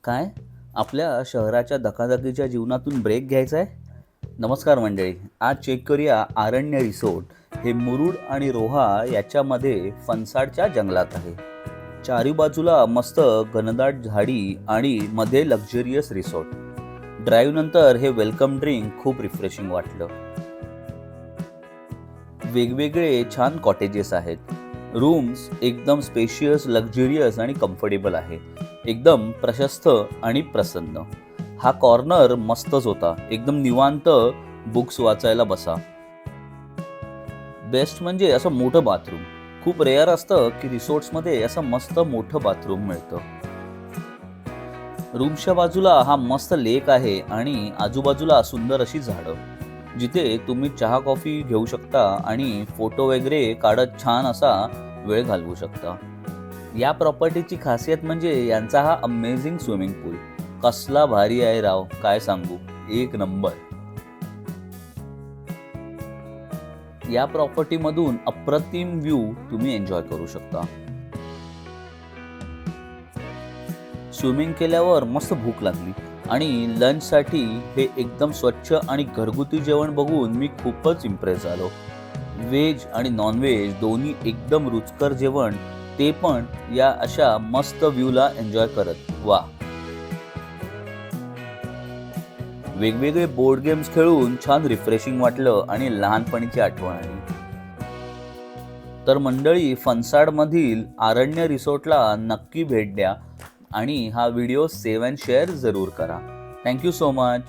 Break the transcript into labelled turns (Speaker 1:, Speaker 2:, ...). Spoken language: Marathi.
Speaker 1: काय? आपल्या शहराच्या धकाधकीच्या जीवनातून ब्रेक घ्यायचा आहे? नमस्कार मंडळी. आज चेक करूया आरण्य रिसोर्ट. हे मुरुड आणि रोहा याच्यामध्ये फणसाडच्या जंगलात आहे. चारी बाजूला मस्त घनदाट झाडी आणि मध्ये लक्झरियस रिसोर्ट. ड्राईव्ह नंतर हे वेलकम ड्रिंक खूप रिफ्रेशिंग वाटलं. वेगवेगळे छान कॉटेजेस आहेत. रूम्स एकदम स्पेशियस, लक्झरियस आणि कम्फर्टेबल आहे. एकदम प्रशस्त आणि प्रसन्न. हा कॉर्नर मस्तच होता. एकदम निवांत बुक्स वाचायला बसा. बेस्ट म्हणजे असं मोठं बाथरूम. खूप रेअर असतं की रिसोर्ट्समध्ये असं मस्त मोठं बाथरूम मिळतं. रूमच्या बाजूला हा मस्त लेक आहे आणि आजूबाजूला सुंदर अशी झाडं, जिथे तुम्ही चहा कॉफी घेऊ शकता आणि फोटो वगैरे काढत छान असा वेळ घालवू शकता. या प्रॉपर्टीची खासियत म्हणजे यांचा हा अमेझिंग स्विमिंग पूल. कसला भारी आहे राव, काय सांगू, एक नंबर. या प्रॉपर्टीमधून अप्रतिम व्ह्यू तुम्ही एन्जॉय करू शकता. स्विमिंग केल्यावर मस्त भूक लागली आणि लंचसाठी हे एकदम स्वच्छ आणि घरगुती जेवण बघून मी खूपच इम्प्रेस झालो. व्हेज आणि नॉनव्हेज दोन्ही एकदम रुचकर जेवण, ते पण या अशा मस्त व्ह्यूला एन्जॉय करत. वा. वेगवेगळे बोर्ड गेम्स खेळून छान रिफ्रेशिंग वाटलं आणि लहानपणीची आठवण आली. तर मंडळी, फणसाडमधील आरण्य रिसोर्टला नक्की भेट द्या आणि हा व्हिडिओ सेव्ह अँड शेअर जरूर करा. Thank you so much.